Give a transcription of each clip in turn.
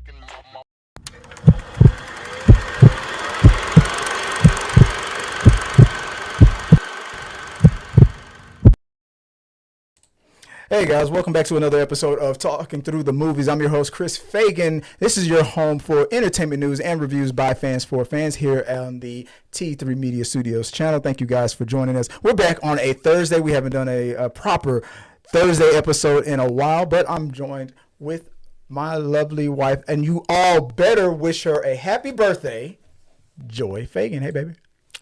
Hey guys, welcome back to another episode of Talking Through the Movies. I'm your host, Chris Fagan. This is your home for entertainment news and reviews by fans for fans here on the T3 Media Studios channel. Thank you guys for joining us. We're back on a Thursday. We haven't done a proper Thursday episode in a while, but I'm joined with my lovely wife, and you all better wish her a happy birthday, Joy Fagan. Hey, baby.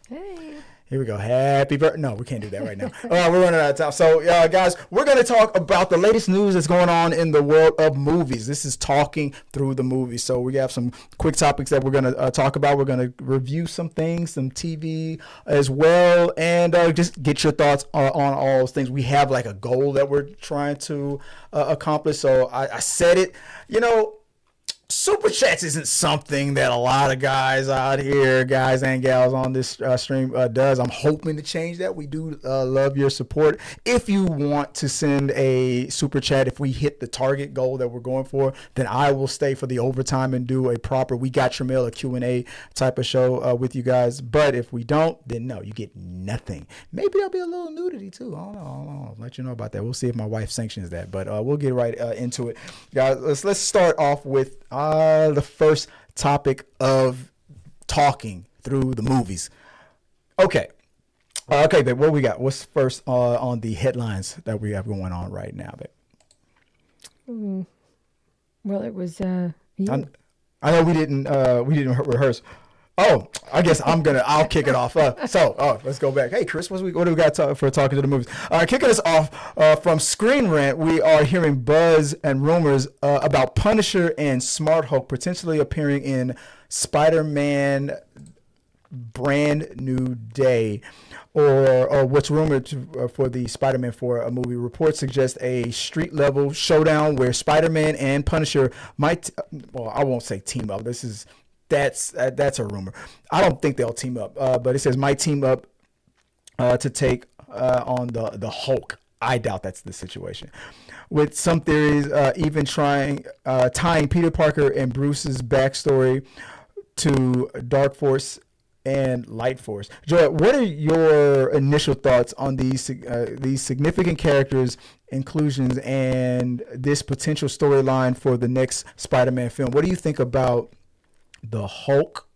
Hey. Here we go. Happy birthday. No, we can't do that right now. We're running out of time. So, guys, we're going to talk about the latest news that's going on in the world of movies. This is Talking Through the Movies. So we have some quick topics that we're going to talk about. We're going to review some things, some TV as well, and just get your thoughts on all those things. We have like a goal that we're trying to accomplish. So I said it, Super Chats isn't something that a lot of guys out here, guys and gals on this stream does. I'm hoping to change that. We do love your support. If you want to send a Super Chat, if we hit the target goal that we're going for, then I will stay for the overtime and do a proper We Got Your Mail, a Q&A type of show with you guys. But if we don't, then no, you get nothing. Maybe there'll be a little nudity too. I don't know. I'll let you know about that. We'll see if my wife sanctions that. But we'll get right into it. Guys, let's start off with the first topic of talking through the movies. Okay, babe, what we got? What's first on the headlines that we have going on right now, babe? Well, it was I know we didn't rehearse. Oh, I guess I'll kick it off. Let's go back. Hey, Chris, what do we got for talking to the movies? Kicking us off from Screen Rant, we are hearing buzz and rumors about Punisher and Smart Hulk potentially appearing in Spider-Man Brand New Day, or what's rumored for the Spider-Man 4 movie. Reports suggest a street-level showdown where Spider-Man and Punisher might, I won't say team up. That's a rumor. I don't think they'll team up, but it says might team up to take on the Hulk. I doubt that's the situation. With some theories even tying Peter Parker and Bruce's backstory to Dark Force and Light Force. Joy, what are your initial thoughts on these significant characters' inclusions and this potential storyline for the next Spider-Man film? What do you think about the Hulk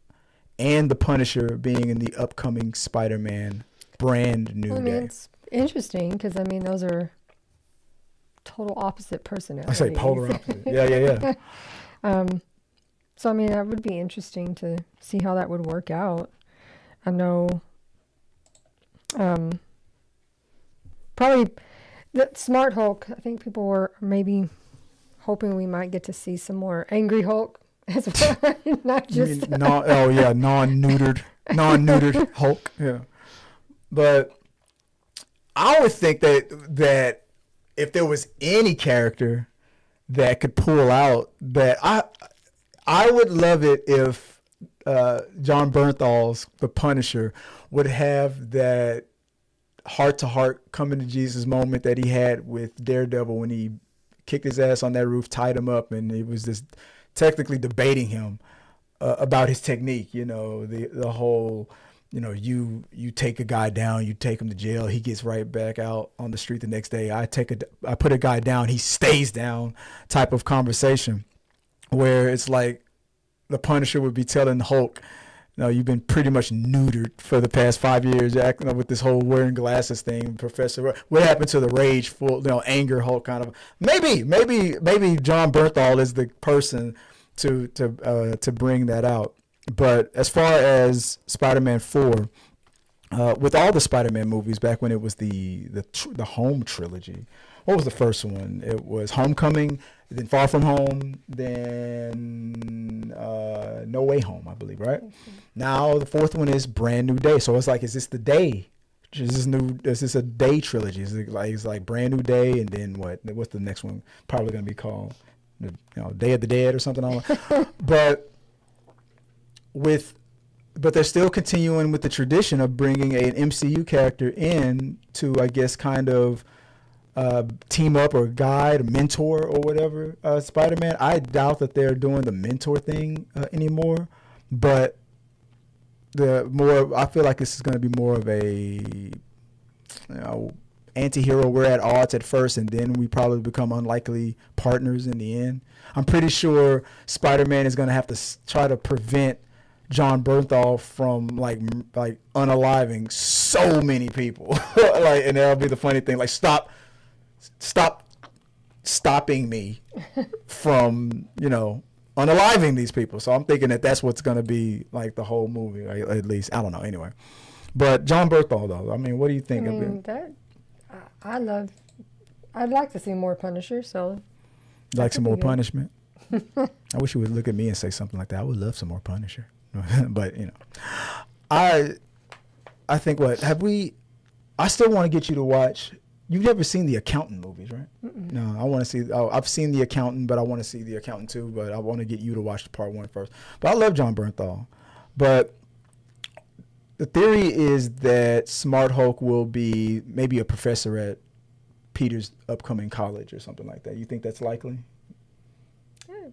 and the Punisher being in the upcoming Spider-Man Brand New Day? It's interesting because, those are total opposite personalities. I say polar opposite. Yeah. So, that would be interesting to see how that would work out. I know probably the Smart Hulk, I think people were maybe hoping we might get to see some more Angry Hulk. As well, not just non-neutered Hulk. Yeah, but I would think that if there was any character that could pull out that, I would love it if John Bernthal's The Punisher would have that heart-to-heart coming to Jesus moment that he had with Daredevil when he kicked his ass on that roof, tied him up, and it was this technically debating him about his technique, the whole, you take a guy down, you take him to jail, he gets right back out on the street the next day. I put a guy down, he stays down type of conversation, where it's like the Punisher would be telling Hulk, you've been pretty much neutered for the past 5 years, acting with this whole wearing glasses thing, Professor. What happened to the rageful, anger Hulk kind of? Maybe John Bernthal is the person to bring that out. But as far as Spider-Man 4, with all the Spider-Man movies back when it was the home trilogy, what was the first one? It was Homecoming, then Far From Home, then No Way Home, I believe, right? Mm-hmm. Now the fourth one is Brand New Day. So it's like, is this the day? Is this a day trilogy? Is it like Brand New Day, and then what's the next one probably going to be called? Day of the Dead or something like that. But they're still continuing with the tradition of bringing an MCU character in to, I guess, kind of team up or guide, a mentor or whatever Spider-Man. I doubt that they're doing the mentor thing anymore. But I feel like this is going to be more of a anti-hero. We're at odds at first, and then we probably become unlikely partners in the end. I'm pretty sure Spider-Man is going to have to try to prevent John Bernthal from like unaliving so many people. And that'll be the funny thing. Like stopping me from unaliving these people. So I'm thinking that that's what's going to be like the whole movie, right? At least I don't know. Anyway, but John Bernthal though. I mean, what do you think of it? I'd like to see more Punisher. So like some more punishment. I wish you would look at me and say something like that. I would love some more Punisher. But I think I still want to get you to watch. You've never seen the Accountant movies, right? Mm-mm. No, I want to see. I've seen the Accountant, but I want to see the Accountant too. But I want to get you to watch the part 1 first. But I love John Bernthal. But the theory is that Smart Hulk will be maybe a professor at Peter's upcoming college or something like that. You think that's likely? Yeah.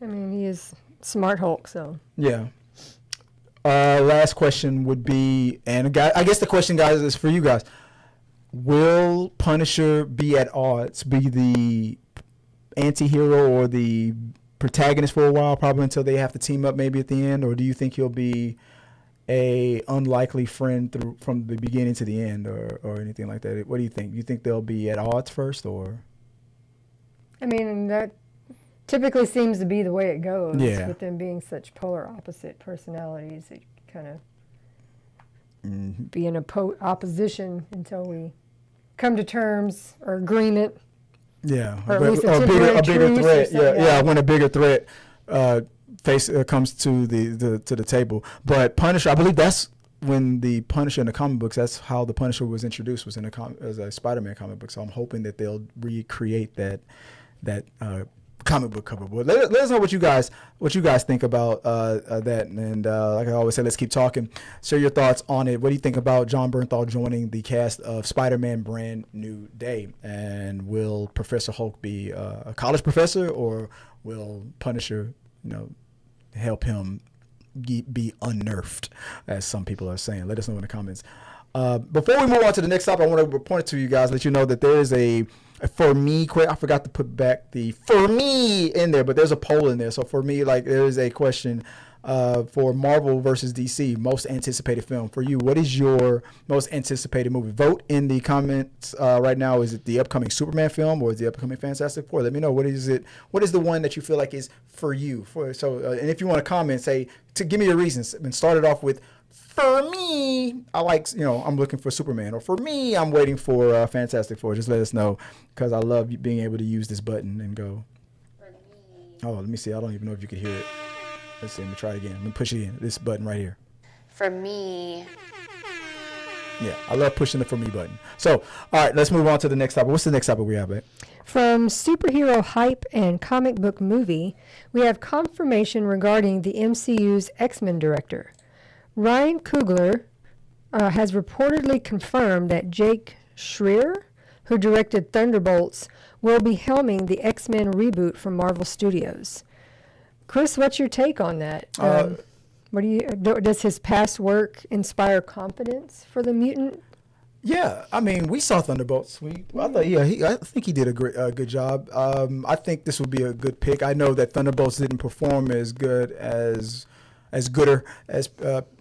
I mean, he is Smart Hulk, so. Yeah. Last question would be, and I guess the question, guys, is for you guys. Will Punisher be at odds, be the anti-hero or the protagonist for a while, probably until they have to team up maybe at the end? Or do you think he'll be a unlikely friend from the beginning to the end or anything like that? What do you think? You think they'll be at odds first, or? I mean, that typically seems to be the way it goes. Yeah. With them being such polar opposite personalities, it kind of be in opposition until we come to terms or agreement. Yeah, or at least a bigger threat. Yeah, when a bigger threat comes to the table. But Punisher, I believe that's when the Punisher in the comic books. That's how the Punisher was introduced, was in as a Spider-Man comic book. So I'm hoping that they'll recreate that comic book cover. But let us know what you guys think about that. And like I always say, let's keep talking. Share your thoughts on it. What do you think about John Bernthal joining the cast of Spider-Man Brand New Day? And will Professor Hulk be a college professor, or will Punisher, help him be unnerved, as some people are saying? Let us know in the comments. Before we move on to the next topic, I want to point it to you guys, let you know that there is a for me, I forgot to put back the for me in there, but there's a poll in there. So for me, there is a question for Marvel versus DC, most anticipated film. For you, what is your most anticipated movie? Vote in the comments right now. Is it the upcoming Superman film, or is the upcoming Fantastic Four? Let me know. What is it? What is the one that you feel like is for you? And if you want to comment, give me your reasons, and start it off with, for me, I like, I'm looking for Superman. Or for me, I'm waiting for Fantastic Four. Just let us know, because I love being able to use this button and go. For me. Oh, let me see. I don't even know if you can hear it. Let's see. Let me try it again. Let me push it in. This button right here. For me. Yeah, I love pushing the for me button. So, all right, let's move on to the next topic. What's the next topic we have, babe? From superhero hype and comic book movie, we have confirmation regarding the MCU's X-Men Director. Ryan Coogler has reportedly confirmed that Jake Schreier, who directed Thunderbolts, will be helming the X-Men reboot from Marvel Studios. Chris, what's your take on that? Does his past work inspire confidence for the mutant? Yeah, I mean, we saw Thunderbolts. I think he did a good job. I think this will be a good pick. I know that Thunderbolts didn't perform as good as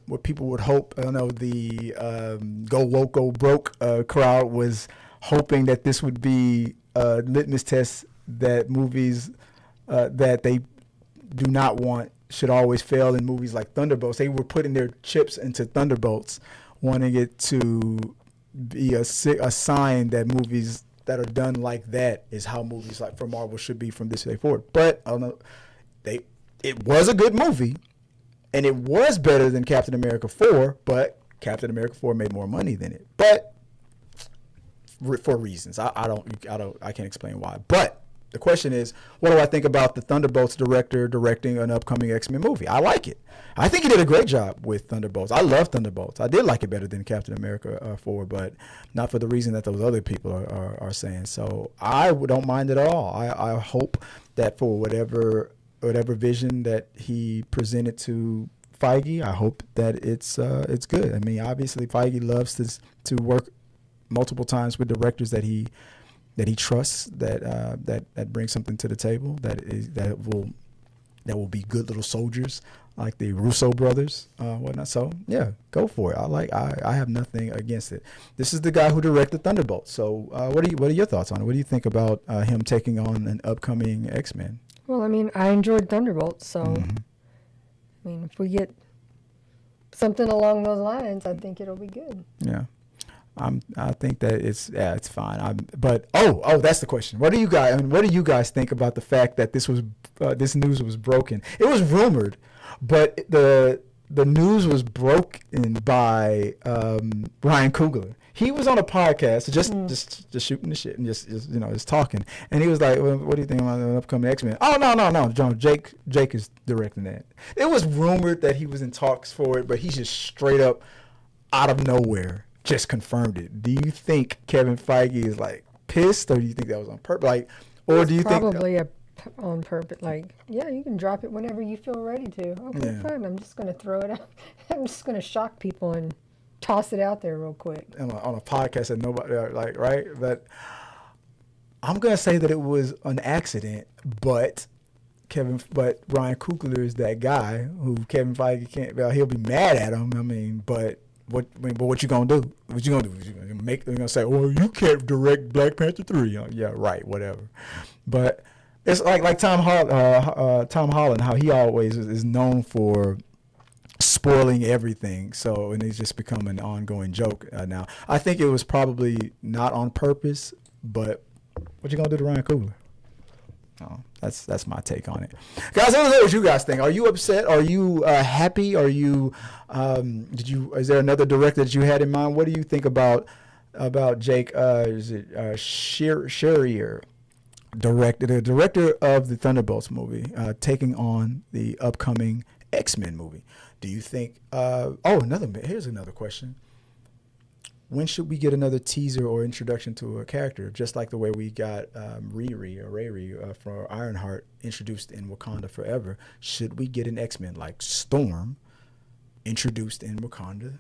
what people would hope. I know the Go Woke, Go Broke crowd was hoping that this would be a litmus test that movies that they do not want should always fail in movies like Thunderbolts. They were putting their chips into Thunderbolts, wanting it to be a sign that movies that are done like that is how movies like for Marvel should be from this day forward. But I don't know, it was a good movie. And it was better than Captain America 4, but Captain America 4 made more money than it. But for reasons I can't explain why. But The question is, what do I think about the Thunderbolts director directing an upcoming X-Men movie? I like it. I think he did a great job with Thunderbolts. I love Thunderbolts. I did like it better than Captain America 4, but not for the reason that those other people are saying. So I don't mind at all. I hope that for whatever vision that he presented to Feige, I hope that it's good. I mean, obviously Feige loves to work multiple times with directors that he trusts, that brings something to the table, that will be good little soldiers like the Russo brothers, whatnot. So yeah, go for it. I have nothing against it. This is the guy who directed Thunderbolts. So what are your thoughts on it? What do you think about him taking on an upcoming X-Men? Well, I mean, I enjoyed Thunderbolts, so I mean, if we get something along those lines, I think it'll be good. Yeah. I think that it's fine. But that's the question. What do you guys think about the fact that this news was broken? It was rumored, but the news was broken by Ryan Coogler. He was on a podcast, just shooting the shit and just talking. And he was like, well, "What do you think about the upcoming X-Men?" Oh, no, John. Jake is directing that. It was rumored that he was in talks for it, but he just straight up out of nowhere just confirmed it. Do you think Kevin Feige is like pissed, or do you think that was on purpose? Like, or do you probably on purpose? Like, yeah, you can drop it whenever you feel ready to. Okay, Yeah. fine. I'm just gonna throw it out. I'm just gonna shock people and toss it out there real quick. on a podcast that nobody like, right? But I'm gonna say that it was an accident, but Ryan Coogler is that guy who Kevin Feige can't. Well, he'll be mad at him. I mean, but what you gonna do? What you gonna do? You're gonna say, "Well, you can't direct Black Panther 3." Yeah, right, whatever. But it's like Tom Holland, how he always is known for spoiling everything. So, and it's just become an ongoing joke now. I think it was probably not on purpose, but what you gonna do to Ryan Coogler? Oh, that's my take on it, guys. I don't know what you guys think. Are you upset? Are you happy? Are you? Is there another director that you had in mind? What do you think about Jake? Is it Sherrier, the director of the Thunderbolts movie, taking on the upcoming X-Men movie? Do you think? Here's another question. When should we get another teaser or introduction to a character, just like the way we got Riri for Ironheart introduced in Wakanda Forever? Should we get an X-Men like Storm introduced in Wakanda,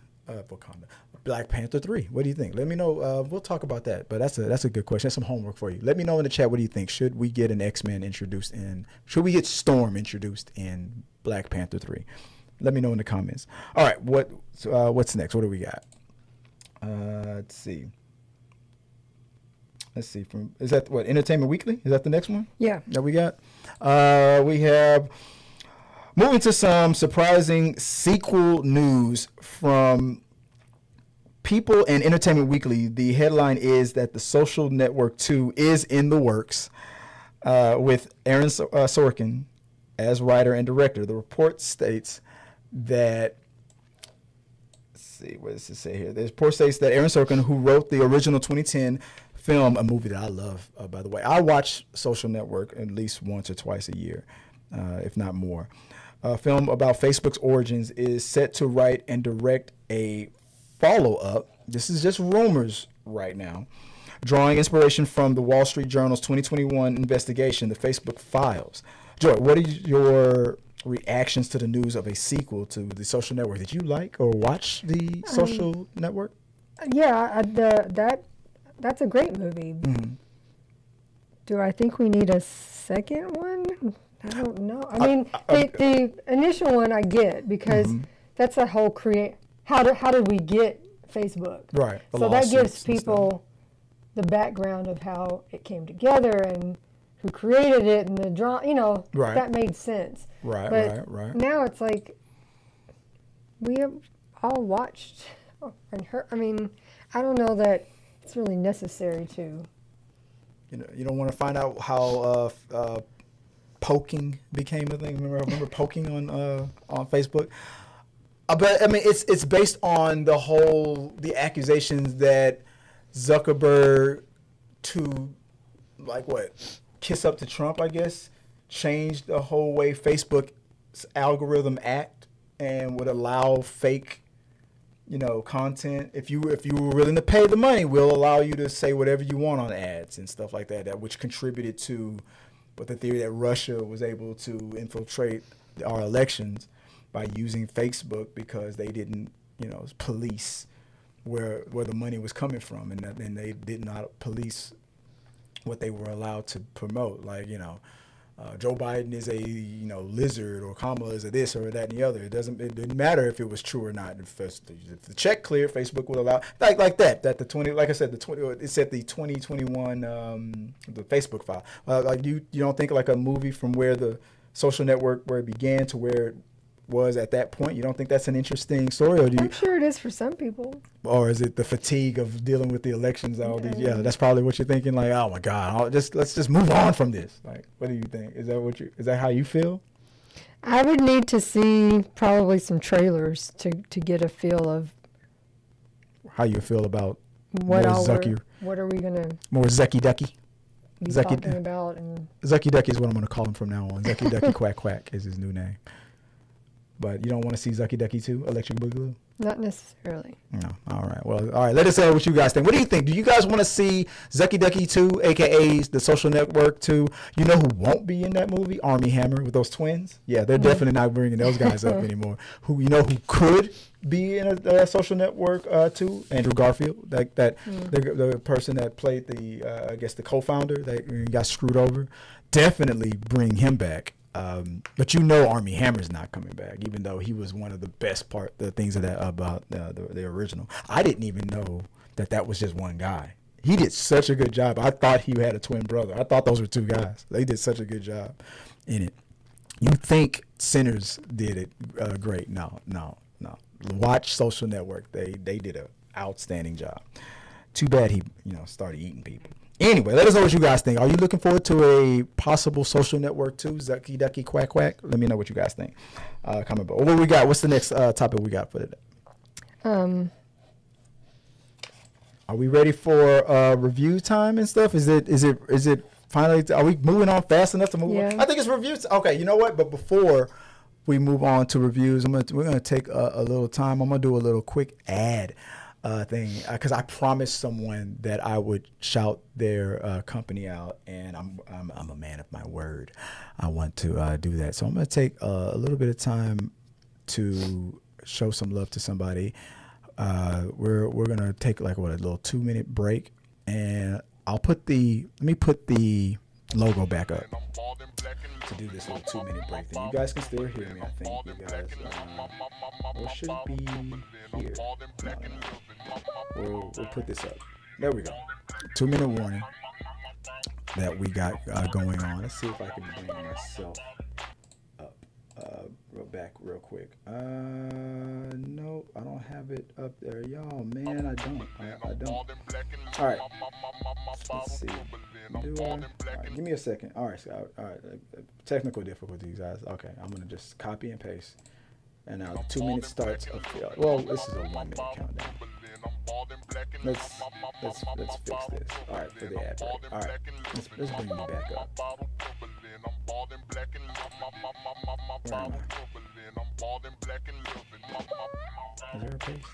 Black Panther 3? What do you think? Let me know. We'll talk about that. But that's a good question. That's some homework for you. Let me know in the chat. What do you think? Should we get an X-Men introduced in? Should we get Storm introduced in Black Panther 3? Let me know in the comments. All right. What's next? What do we got? Let's see. Is that what, Entertainment Weekly? Is that the next one? Yeah. That we got? We have, moving to some surprising sequel news from People and Entertainment Weekly. The headline is that The Social Network 2 is in the works, with Aaron Sorkin as writer and director. The report states that, what does it say here? The report states that Aaron Sorkin, who wrote the original 2010 film, a movie that I love, by the way. I watch Social Network at least once or twice a year, if not more. A film about Facebook's origins, is set to write and direct a follow-up. This is just rumors right now. Drawing inspiration from the Wall Street Journal's 2021 investigation, The Facebook Files. Joy, what are your reactions to the news of a sequel to The Social Network? Did you like or watch The Social Network? Yeah, that's a great movie. Mm-hmm. Do I think we need a second one? I don't know. I mean, the initial one I get, because that's a whole how did we get Facebook? Right. So that gives people the background of how it came together and who created it and the Right. that made sense. Right. Now it's like we have all watched and heard. I mean, I don't know that it's really necessary to. You don't want to find out how poking became a thing. Remember poking on Facebook? But I mean, it's based on the accusations that Zuckerberg kiss up to Trump, I guess, changed the whole way Facebook's algorithm act and would allow fake, content. If you were willing to pay the money, we'll allow you to say whatever you want on ads and stuff like that. Which contributed to, but the theory that Russia was able to infiltrate our elections by using Facebook because they didn't, police where the money was coming from, and they did not police what they were allowed to promote. Like, Joe Biden is a lizard, or Kamala is a this or that and the other. It didn't matter if it was true or not. If the check cleared, Facebook would allow like that. That the 20, like I said, it said the 2021 the Facebook file. Like you don't think like a movie from where the social network where it began to where it was at that point. You don't think that's an interesting story, or do you? I'm sure it is for some people. Or is it the fatigue of dealing with the elections? Yeah, that's probably what you're thinking. Like, oh my God, let's just move on from this. Like, what do you think? Is that how you feel? I would need to see probably some trailers to get a feel of how you feel about what are we gonna more Zucky Ducky be talking about. And Zucky Ducky is what I'm gonna call him from now on. Zucky Ducky Quack Quack is his new name. But you don't want to see Zucky Ducky 2, Electric Boogaloo? Not necessarily. No. All right. Well, all right. Let us know what you guys think. What do you think? Do you guys want to see Zucky Ducky 2, a.k.a. The Social Network 2? You know who won't be in that movie? Armie Hammer with those twins. Yeah, they're definitely not bringing those guys up anymore. Who could be in a Social Network 2? Andrew Garfield, the person that played the co-founder that got screwed over. Definitely bring him back. But Armie Hammer's not coming back, even though he was one of the best the things about the original. I didn't even know that was just one guy. He did such a good job. I thought he had a twin brother. I thought those were two guys. They did such a good job in it. You think Sinners did it great? No. Watch Social Network. They did an outstanding job. Too bad he started eating people. Anyway, let us know what you guys think. Are you looking forward to a possible Social Network 2, Zucky Ducky Quack Quack? Let me know what you guys think. Comment below. What we got? What's the next topic we got for today? Are we ready for review time and stuff? Is it finally? Are we moving on fast enough to move on? I think it's reviews. Okay, you know what? But before we move on to reviews, we're gonna take a little time. I'm gonna do a little quick ad. Thing because I promised someone that I would shout their company out, and I'm a man of my word. I want to do that, so I'm going to take a little bit of time to show some love to somebody. We're going to take like a little 2-minute break, and let me put the logo back up to do this little 2-minute break thing. You guys can still hear me, I think. You guys, or should be here. No. We'll put this up. There we go. 2-minute warning that we got going on. Let's see if I can bring myself up back real quick. No, I don't have it up there. Y'all, man, I don't. I don't. All right. Let's see. Do I? All right, give me a second. All right. Technical difficulties, guys. Okay, I'm going to just copy and paste. And now 2 minutes starts. Well, this is a 1-minute countdown. Let's fix this. All right, for the ad break. All right, let's bring me back up. Where am I? Is there a paste?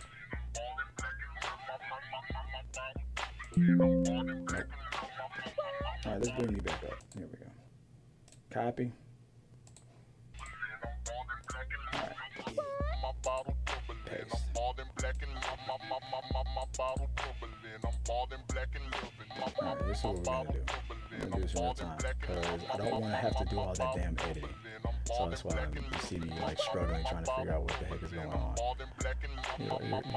Nope. All right, let's bring me back up. Here we go. Copy. All right. Paste. All right, this is what we're going to do. We're going to do this in real time because I don't want to have to do all that damn editing. So that's why you see me like struggling trying to figure out what the heck is going on. You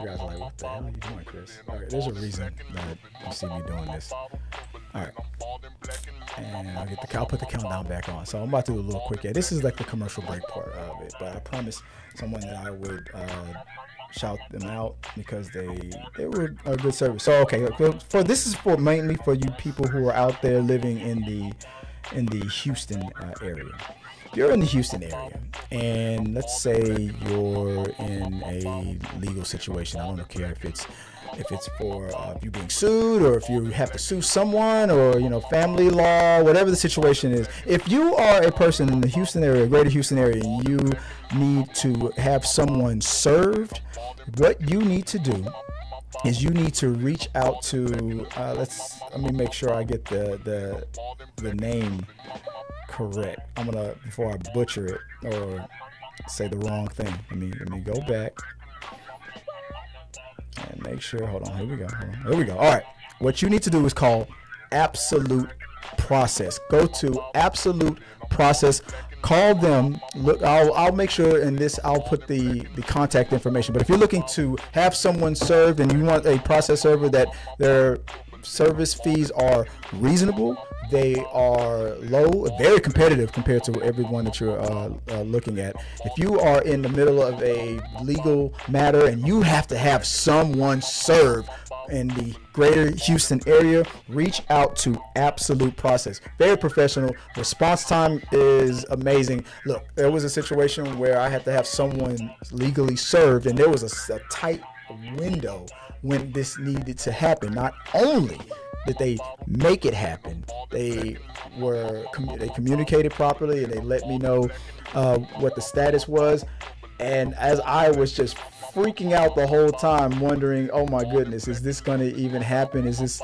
guys are like, what the hell are you doing, Chris? All right, there's a reason that you see me doing this. All right. And I'll put the countdown back on. So I'm about to do a little quick ad. This is like the commercial break part of it, but I promised someone that I would shout them out because they were a good service. So okay, this is mainly for you people who are out there living in the Houston area. If you're in the Houston area and let's say you're in a legal situation, I don't care if it's if it's for you being sued, or if you have to sue someone, or family law, whatever the situation is. If you are a person in the Houston area, greater Houston area, and you need to have someone served, what you need to do is you need to reach out to let me make sure I get the name correct. I'm gonna, before I butcher it or say the wrong thing, let me go back and make sure. Hold on, here we go. All right, what you need to do is call Absolute Process. Go to Absolute Process, call them. Look, I'll make sure in this I'll put the contact information. But if you're looking to have someone served and you want a process server that their service fees are reasonable, they are low, very competitive compared to everyone that you're looking at. If you are in the middle of a legal matter and you have to have someone served in the greater Houston area, reach out to Absolute Process. Very professional. Response time is amazing. Look, there was a situation where I had to have someone legally served, and there was a tight window when this needed to happen. Not only did they make it happen, they communicated properly, and they let me know what the status was. And as I was just freaking out the whole time, wondering, oh my goodness, is this going to even happen? Is this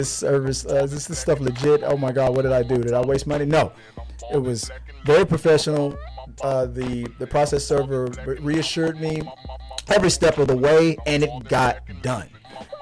service, is this stuff legit? Oh my God, what did I do? Did I waste money? No, it was very professional. The process server reassured me every step of the way, and it got done.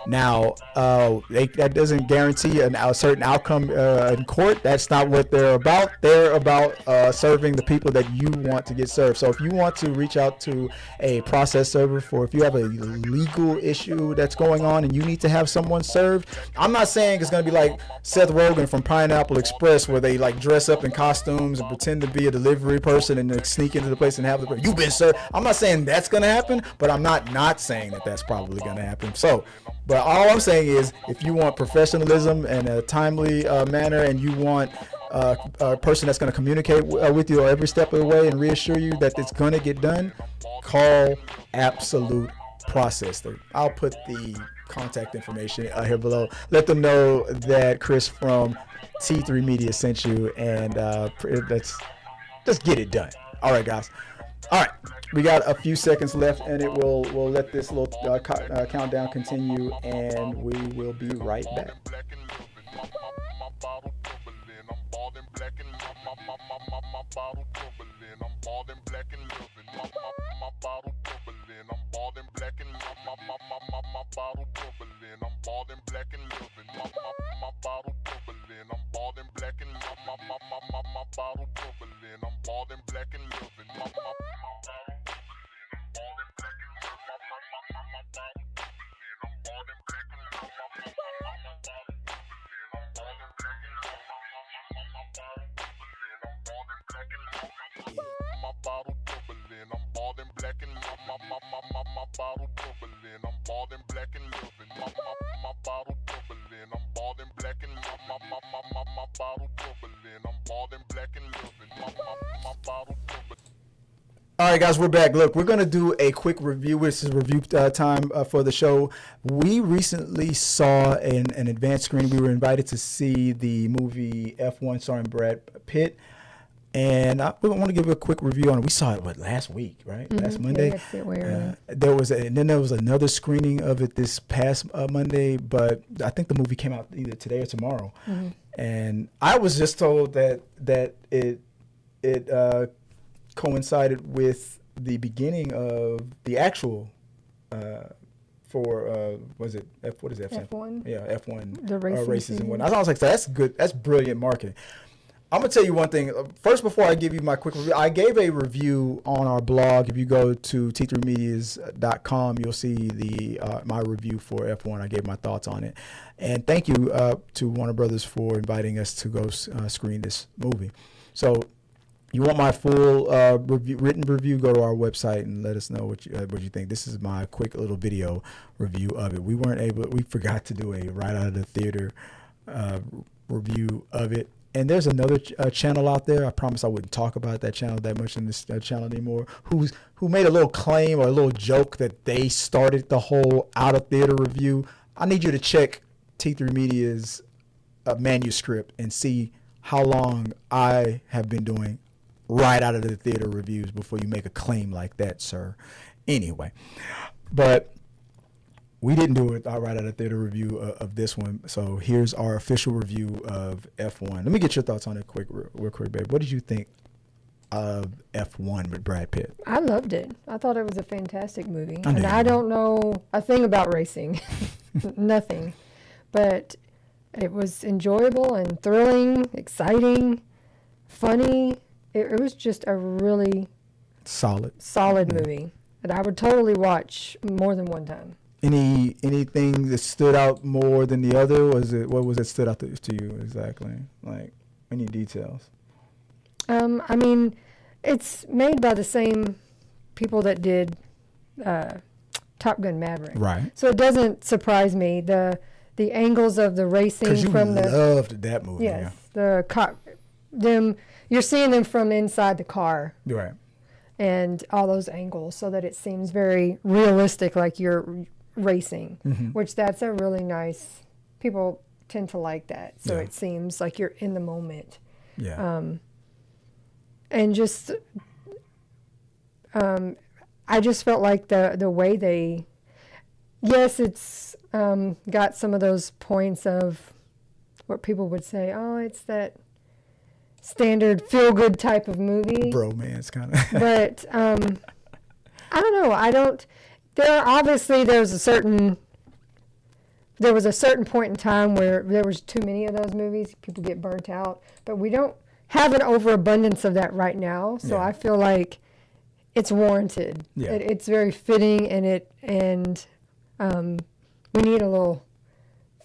Now, that doesn't guarantee a certain outcome in court. That's not what they're about. They're about serving the people that you want to get served. So if you want to reach out to a process server if you have a legal issue that's going on and you need to have someone served, I'm not saying it's going to be like Seth Rogen from Pineapple Express, where they like dress up in costumes and pretend to be a delivery person and then sneak into the place and have you've been served. I'm not saying that's going to happen, but I'm not saying that that's probably going to happen. So, but all I'm saying is, if you want professionalism and a timely manner, and you want a person that's going to communicate with you every step of the way and reassure you that it's going to get done, call Absolute Process. I'll put the contact information here below. Let them know that Chris from T3 Media sent you, and let's just get it done. All right, guys. All right, we got a few seconds left, and we'll let this little countdown continue, and we will be right back. All right, guys, we're back. Look, we're going to do a quick review. This is review time for the show. We recently saw an advanced screening. We were invited to see the movie F1 starring Brad Pitt. And we want to give a quick review on it. We saw it, last week, right? Mm-hmm. Last Monday. Yeah, there was another screening of it this past Monday, but I think the movie came out either today or tomorrow. Mm-hmm. And I was just told that it coincided with the beginning of the actual was it F1? Yeah, F1 the races and whatnot. I was like, that's good. That's brilliant marketing. I'm going to tell you one thing. First, before I give you my quick review, I gave a review on our blog. If you go to t3medias.com, you'll see my review for F1. I gave my thoughts on it. And thank you to Warner Brothers for inviting us to go screen this movie. So you want my full written review, go to our website and let us know what you think. This is my quick little video review of it. We forgot to do a right out of the theater review of it. And there's another channel out there. I promise I wouldn't talk about that channel that much in this channel anymore. Who made a little claim or a little joke that they started the whole out of theater review. I need you to check T3 Media's manuscript and see how long I have been doing right out of the theater reviews before you make a claim like that, sir. Anyway, but we didn't do it right out of theater review of this one. So here's our official review of F1. Let me get your thoughts on it real quick, babe. What did you think of F1 with Brad Pitt? I loved it. I thought it was a fantastic movie. And I don't know a thing about racing. Nothing. But it was enjoyable and thrilling, exciting, funny. It was just a really solid movie that I would totally watch more than one time. Anything that stood out more than the other? What was it stood out to you exactly? Like any details? I mean, it's made by the same people that did Top Gun Maverick. Right. So it doesn't surprise me the angles of the racing from the. Because you loved that movie. Yes, yeah. You're seeing them from inside the car. Right. And all those angles, so that it seems very realistic, like you're racing, which that's a really nice. People tend to like that, so it seems like you're in the moment. Yeah. And just, I just felt like the way they, yes, it's got some of those points of what people would say, oh, it's that standard feel-good type of movie. Bromance kind of. But I don't know. There was a certain point in time where there was too many of those movies. People get burnt out. But we don't have an overabundance of that right now. So I feel like it's warranted. Yeah. It's very fitting, and we need a little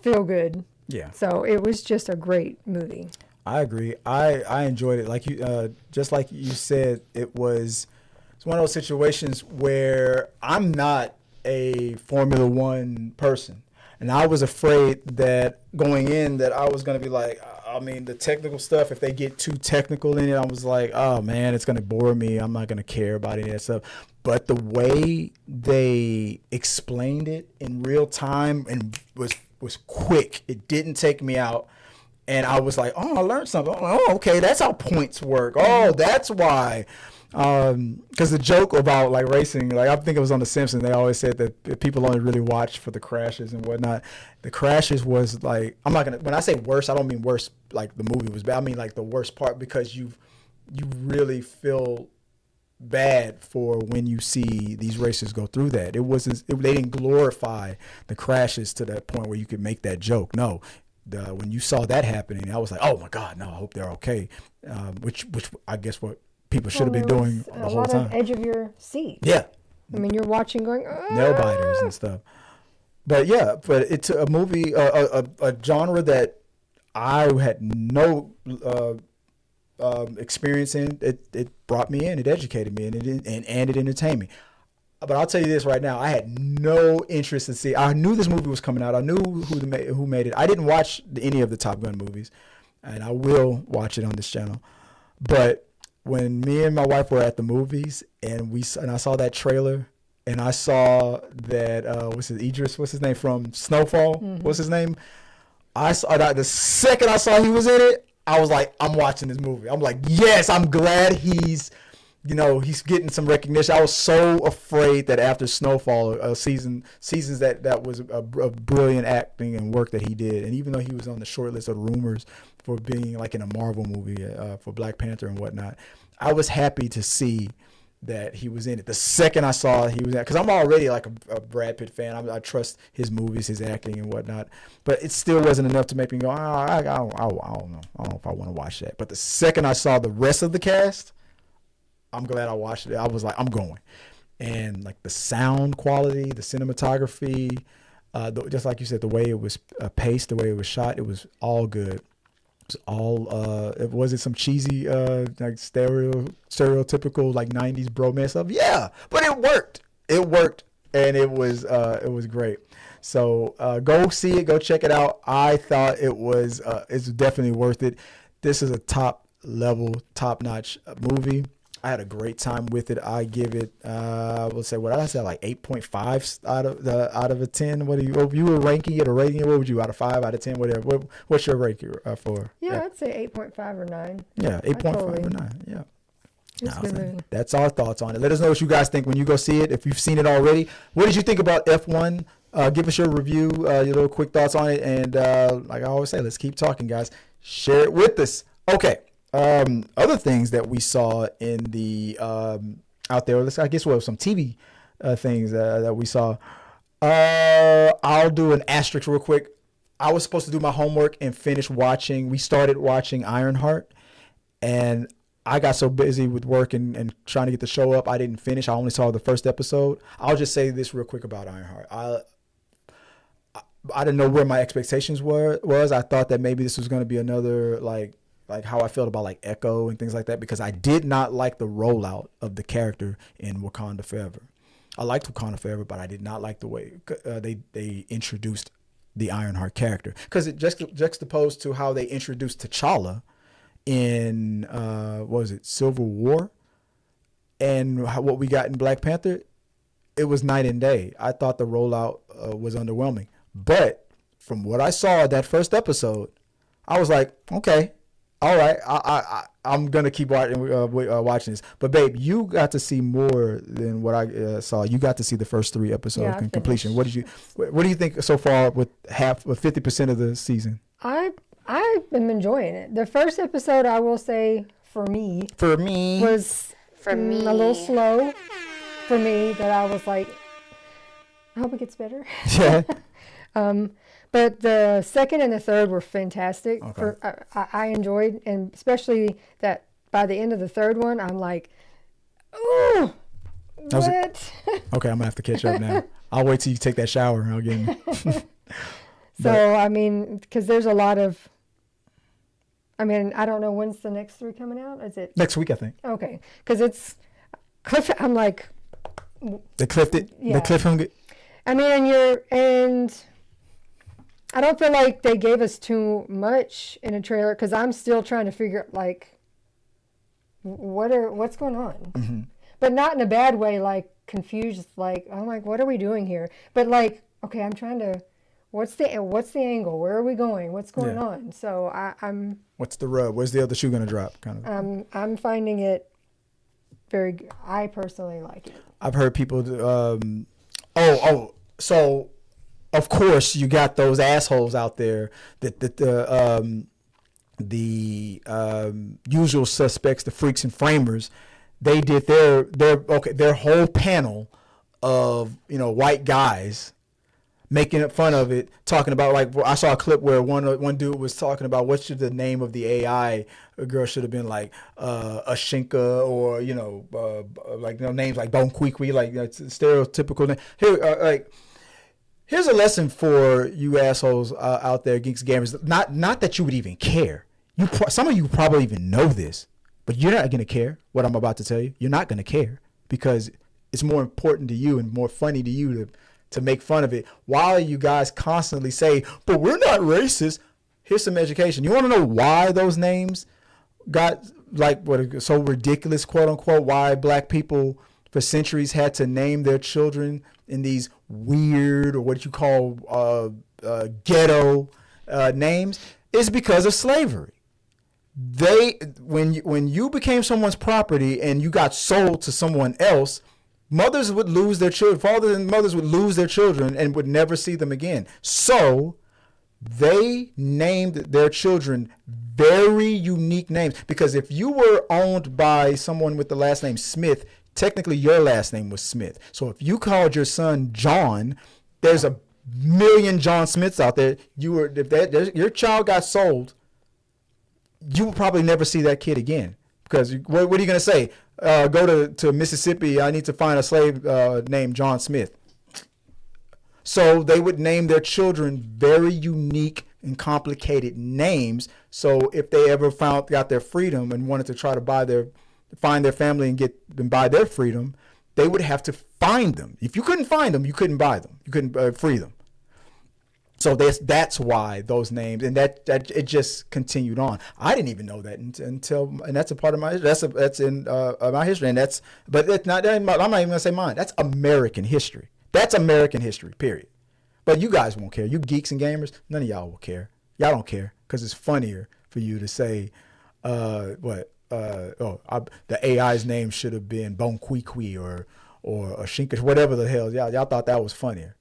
feel-good. Yeah. So it was just a great movie. I agree. I enjoyed it. Like just like you said, it's one of those situations where I'm not a Formula One person, and I was afraid that going in that I was going to be like, I mean, the technical stuff. If they get too technical in it, I was like, oh man, it's going to bore me. I'm not going to care about any of that stuff. But the way they explained it in real time and was quick. It didn't take me out. And I was like, oh, I learned something. Oh, okay, that's how points work. Oh, that's why. Because the joke about like racing, like I think it was on The Simpsons, they always said that people only really watch for the crashes and whatnot. The crashes was like, I'm not gonna. When I say worse, I don't mean worse like the movie was bad. I mean like the worst part, because you really feel bad for when you see these racers go through that. They didn't glorify the crashes to that point where you could make that joke. No. When you saw that happening, I was like, "Oh my God, no! I hope they're okay." Which I guess what people should have been doing the whole time. A lot of edge of your seat. Yeah. I mean, you're watching, going nail biters and stuff. But it's a movie, a genre that I had no experience in. It brought me in. It educated me, and it entertained me. But I'll tell you this right now, I had no interest in seeing. I knew this movie was coming out. I knew who made it. I didn't watch any of the Top Gun movies, and I will watch it on this channel. But when me and my wife were at the movies, and I saw that trailer, and I saw that what's his name from Snowfall? Mm-hmm. What's his name? I saw that the second I saw he was in it, I was like, I'm watching this movie. I'm like, yes, I'm glad he's getting some recognition. I was so afraid that after Snowfall, seasons that was a brilliant acting and work that he did. And even though he was on the short list of rumors for being like in a Marvel movie for Black Panther and whatnot, I was happy to see that he was in it. The second I saw he was in it, because I'm already like a Brad Pitt fan. I trust his movies, his acting and whatnot. But it still wasn't enough to make me go, I don't know. I don't know if I want to watch that. But the second I saw the rest of the cast, I'm glad I watched it. I was like, I'm going. And like the sound quality, the cinematography, just like you said, the way it was paced, the way it was shot, it was all good. It was all, was it some cheesy, like stereotypical like 90s bromance stuff? Yeah, but it worked. It worked, and it was great. So go see it, go check it out. I thought it's definitely worth it. this is a top level, top notch movie. I had a great time with it. I give it, I would say, what did I say, like 8.5 out of a 10. What do you? If you were ranking it or rating it, what would you, out of 5, out of 10, whatever? What's your ranking for? Yeah, I'd say 8.5 or 9. Yeah, 8.5 totally, or 9. Yeah. It's a good movie. That's our thoughts on it. Let us know what you guys think when you go see it. If you've seen it already, what did you think about F1? Give us your review, your little quick thoughts on it. And like I always say, let's keep talking, guys. Share it with us. Okay. Other things that we saw in the out there. I guess we have some TV things that we saw. I'll do an asterisk real quick. I was supposed to do my homework and finish watching. We started watching Ironheart, and I got so busy with work and trying to get the show up, I didn't finish. I only saw the first episode. I'll just say this real quick about Ironheart. I didn't know where my expectations was. I thought that maybe this was going to be another like how I felt about like Echo and things like that, because I did not like the rollout of the character in Wakanda Forever. I liked Wakanda Forever, but I did not like the way they introduced the Ironheart character, because it just juxtaposed to how they introduced T'Challa in what was it, Civil War, and what we got in Black Panther. It was night and day. I thought the rollout was underwhelming, but from what I saw that first episode, I was like, okay, all right, I'm gonna keep watching this. But babe, you got to see more than what I saw. You got to see the first 3 episodes in completion. What do you think so far with 50% of the season? I am enjoying it. The first episode, I will say, for me was a little slow for me. That I was like, I hope it gets better. Yeah. But the second and the third were fantastic. Okay. I enjoyed, and especially that by the end of the third one, I'm like, ooh, what? Okay, I'm gonna have to catch up now. I'll wait till you take that shower and I'll get in. So, I mean, because there's a lot of, I mean, I don't know when's the next 3 coming out. Is it next week, I think? Okay, because it's I'm like, they clipped it. Yeah. They cliffhung it. I mean, and I don't feel like they gave us too much in a trailer, because I'm still trying to figure out, like, what's going on. Mm-hmm. But not in a bad way, like confused, like, I'm like, what are we doing here? But like, okay, I'm trying to, what's the angle? Where are we going? What's going on? So I'm. What's the rub? Where's the other shoe gonna drop? Kind of. I'm finding it very good. I personally like it. I've heard people. So of course you got those assholes out there that the usual suspects, the freaks and framers. They did their whole panel of white guys making fun of it, talking about, like, I saw a clip where one dude was talking about what should the name of the AI girl should have been, like Ashinka, or like names like Bon Kwikwi, like stereotypical name. Here, here's a lesson for you assholes out there, geeks, gamers. Not that you would even care. Some of you probably even know this, but you're not gonna care what I'm about to tell you. You're not gonna care, because it's more important to you and more funny to you to make fun of it, while you guys constantly say, but we're not racist. Here's some education. You want to know why those names got so ridiculous, quote unquote, why black people for centuries had to name their children in these weird, or what you call ghetto names, is because of slavery. When you became someone's property and you got sold to someone else, mothers would lose their children. Fathers and mothers would lose their children and would never see them again. So they named their children very unique names, because if you were owned by someone with the last name Smith, technically your last name was Smith. So if you called your son John, there's a million John Smiths out there. If your child got sold, you will probably never see that kid again, because what are you going to say? Go to Mississippi, I need to find a slave named John Smith. So they would name their children very unique and complicated names. So if they ever got their freedom and wanted to try to find their family and buy their freedom, they would have to find them. If you couldn't find them, you couldn't buy them. You couldn't free them. So that's why those names, and that it just continued on. I didn't even know that until, and that's a part of my, that's in my history, and but it's not. I'm not even gonna say mine. That's American history. That's American history. Period. But you guys won't care. You geeks and gamers, none of y'all will care. Y'all don't care because it's funnier for you to say, the AI's name should have been Bonquiqui or Shinkish, whatever the hell. Y'all thought that was funnier.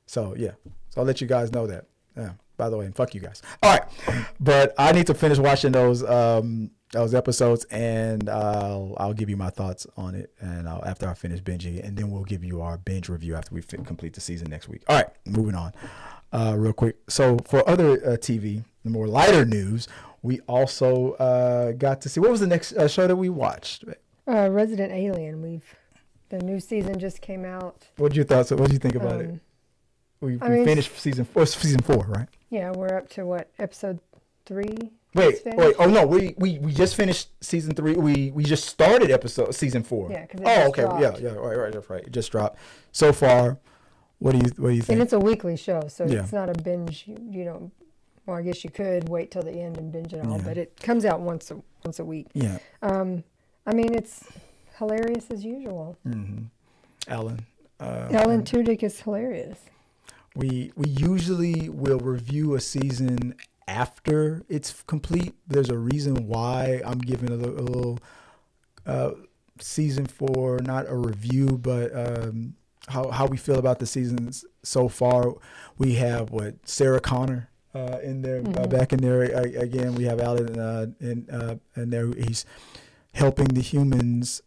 So yeah. So I'll let you guys know that. Yeah. By the way, and fuck you guys. All right, but I need to finish watching those episodes, and I'll give you my thoughts on it, and after I finish binging, and then we'll give you our binge review after we complete the season next week. All right, moving on, real quick. So for other TV, the more lighter news, we also got to see, what was the next show that we watched? Resident Alien. The new season just came out. What did you think about it? We finished season 4, right? Yeah, we're up to what, episode 3? Wait. Oh no, we just finished season 3. We just started season 4. Yeah, because okay, dropped. Yeah, right, that's right. It just dropped. So far, what do you think? And it's a weekly show, so Yeah. it's not a binge. You don't. Well, I guess you could wait till the end and binge it all, but it comes out once a week. Yeah. I mean, it's hilarious as usual. Mm-hmm. Alan Tudyk is hilarious. We usually will review a season after it's complete. There's a reason why I'm giving a little season 4, not a review, but how we feel about the seasons so far. We have Sarah Connor in there, back in there again. We have Alan in there. He's helping the humans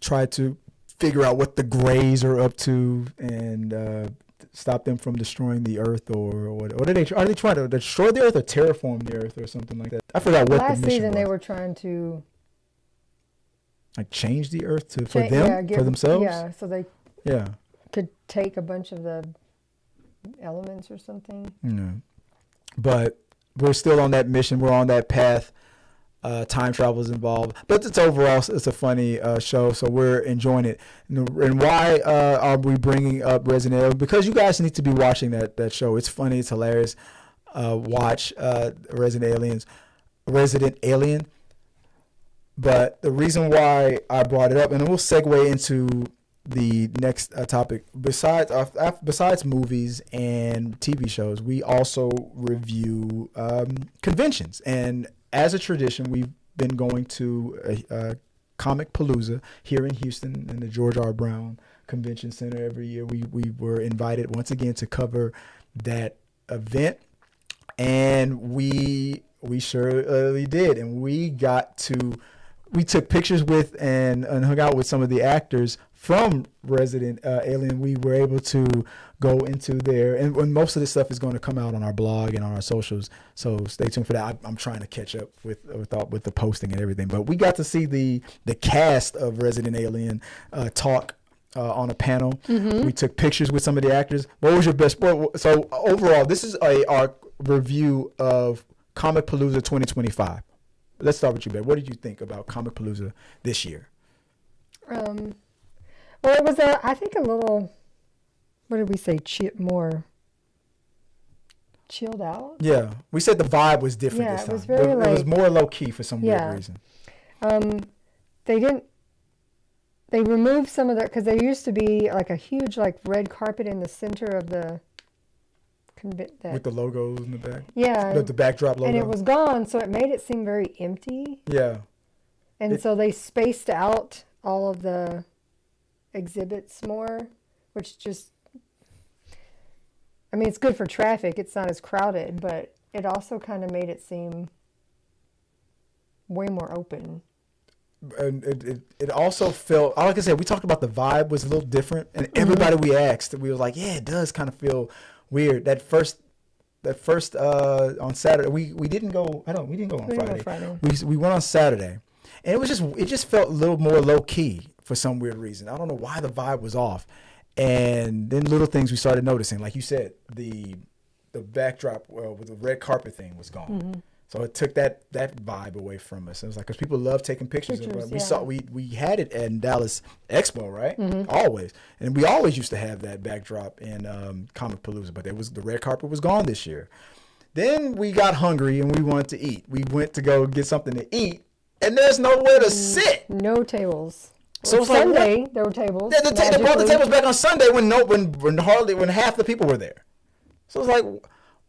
try to figure out what the Greys are up to and stop them from destroying the Earth, or what are they trying to destroy the Earth or terraform the Earth or something like that? I forgot what the mission was. Last season they were trying to change the Earth for themselves. Yeah, so they could take a bunch of the elements or something. No, but we're still on that mission. We're on that path. Time travel is involved, but it's a funny show, so we're enjoying it. And why are we bringing up Resident Alien? Because you guys need to be watching that show. It's funny, it's hilarious. Watch Resident Alien. But the reason why I brought it up, and we'll segue into the next topic. Besides movies and TV shows, we also review conventions. And as a tradition, we've been going to a Comicpalooza here in Houston in the George R. Brown Convention Center every year. We were invited once again to cover that event, and we surely did. And we took pictures with and hung out with some of the actors from Resident Alien. We were able to go into there, and most of this stuff is going to come out on our blog and on our socials, so stay tuned for that. I'm trying to catch up with the posting and everything, but we got to see the cast of Resident Alien talk on a panel. We took pictures with some of the actors. What was your best? So overall, this is our review of Comicpalooza 2025. Let's start with you, Ben. What did you think about Comicpalooza this year? Well, it was I think a little, what did we say, more chilled out? Yeah, we said the vibe was different this time. It was very it was more low-key for some weird reason. They removed some of the, because there used to be like a huge red carpet in the center of the with the logos in the back. Yeah. The backdrop logo. And it was gone, so it made it seem very empty. Yeah. And so they spaced out all of the exhibits more, which just, I mean, it's good for traffic. It's not as crowded, but it also kind of made it seem way more open. And it also felt, like I said, we talked about the vibe was a little different, and everybody we asked, we was like, yeah, it does kind of feel weird. That first on Saturday, we didn't go. We didn't go on Friday. We went on Saturday, and it just felt a little more low key for some weird reason. I don't know why the vibe was off, and then little things we started noticing, like you said, the backdrop with the red carpet thing was gone. So it took that vibe away from us. It was like, because people love taking pictures. We had it in Dallas Expo, right? Always. And we always used to have that backdrop in Comicpalooza, but the red carpet was gone this year. Then we got hungry and we wanted to eat. We went to go get something to eat, and there's nowhere to sit. No tables. So Well, it's like, Sunday, what? there were tables. Yeah, they brought the tables back on Sunday when half the people were there. So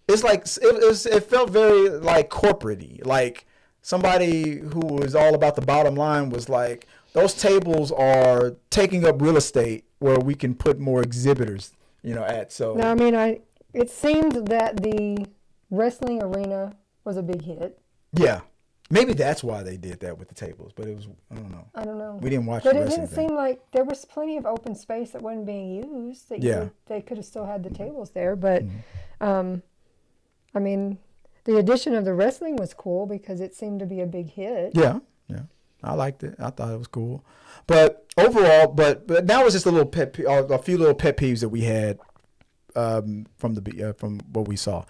it felt very like corporate-y. Like somebody who was all about the bottom line was like, those tables are taking up real estate where we can put more exhibitors, at. So No, I mean, it seemed that the wrestling arena was a big hit. yeah, maybe that's why they did that with the tables. But it was, I don't know. We didn't watch But the it wrestling didn't thing. seem like there was plenty of open space that wasn't being used. They could have still had the tables there. But, I mean, the addition of the wrestling was cool because it seemed to be a big hit. Yeah. I liked it. I thought it was cool. But overall, but that was just a few little pet peeves that we had from what we saw.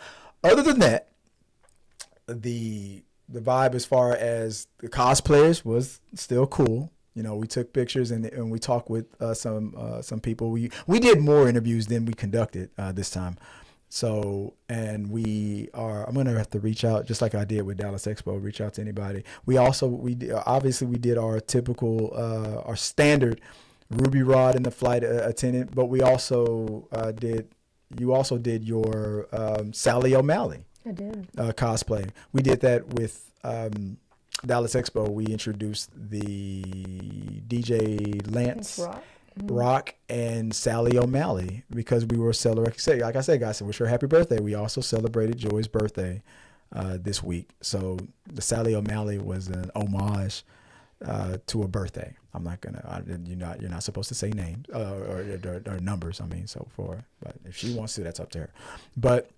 Other than that, the vibe as far as the cosplayers was still cool. We took pictures and we talked with some people. We did more interviews than we conducted this time. So, and I'm going to have to reach out, just like I did with Dallas Expo, reach out to anybody. We did our typical, our standard Ruby Rod and the flight attendant, but we also you also did your Sally O'Malley. I did. Cosplay. We did that with Dallas Expo. We introduced the DJ Lance Rock and Sally O'Malley because we were celebrating. Like I said, guys, wish her happy birthday. We also celebrated Joy's birthday this week. So the Sally O'Malley was an homage to a birthday. I'm not gonna. You're not supposed to say names or numbers. I mean, but if she wants to, that's up to her. But